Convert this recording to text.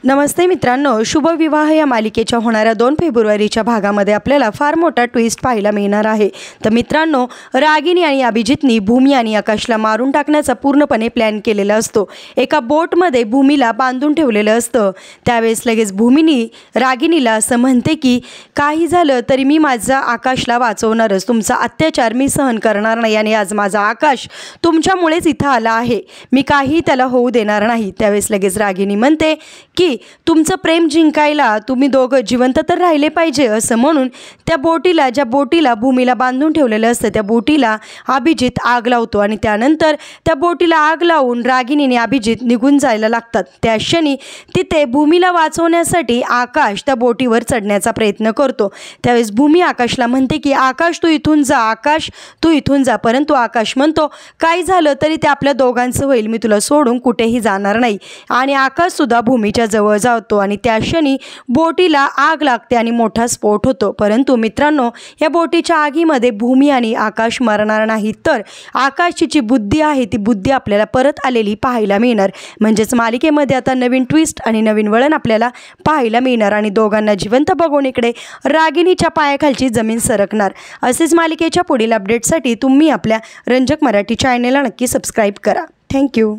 नमस्ते मित्रांनो, शुभविवाह या मालिकेच्या होणाऱ्या 2 फेब्रुवारीच्या भागामध्ये आपल्याला फार मोठा ट्विस्ट पाहायला मिळणार आहे। तर मित्रांनो, रागिनी आणि अभिजितनी भूमी आणि आकाशला मारून टाकण्याचा पूर्णपणे प्लॅन केलेला असतो। एका बोटमध्ये भूमीला बांधून ठेवलेलं असतं। त्यावेळेस लगेच भूमीनी रागिनीला असं म्हणते की काही झालं तरी मी माझा आकाशला वाचवणारच, तुमचा अत्याचार मी सहन करणार नाही आणि आज माझा आकाश तुमच्यामुळेच इथं आला आहे, मी काही त्याला होऊ देणार नाही। त्यावेळेस लगेच रागिनी म्हणते की तुमचं प्रेम जिंकायला तुम्ही दोघं जिवंत तर राहिले पाहिजे असं म्हणून त्या बोटीला, ज्या बोटीला भूमीला बांधून ठेवलेलं असतं, त्या बोटीला अभिजित आग लावतो आणि त्यानंतर त्या बोटीला आग लावून रागिनी आणि अभिजित निघून जायला लागतात। त्या क्षणी तिथे भूमीला वाचवण्यासाठी आकाश त्या बोटीवर चढण्याचा प्रयत्न करतो। त्यावेळेस भूमी आकाशला म्हणते की आकाश तू इथून जा, आकाश तू इथून जा, परंतु आकाश म्हणतो काय झालं तरी ते आपल्या दोघांचं होईल, मी तुला सोडून कुठेही जाणार नाही। आणि आकाश सुद्धा भूमीच्या जवळ जातो आणि त्या क्षणी बोटीला आग लागते आणि मोठा स्फोट होतो। परंतु मित्रांनो, या बोटीच्या आगीमध्ये भूमी आणि आकाश मरणार नाही, तर आकाशची जी बुद्धी आहे ती बुद्धी आपल्याला परत आलेली पाहायला मिळणार। म्हणजेच मालिकेमध्ये आता नवीन ट्विस्ट आणि नवीन वळण आपल्याला पाहायला मिळणार आणि दोघांना जिवंत बघून इकडे रागिनीच्या पायाखालची जमीन सरकणार। असेच मालिकेच्या पुढील अपडेटसाठी तुम्ही आपल्या रंजक मराठी चॅनलला नक्की सबस्क्राईब करा। थँक्यू।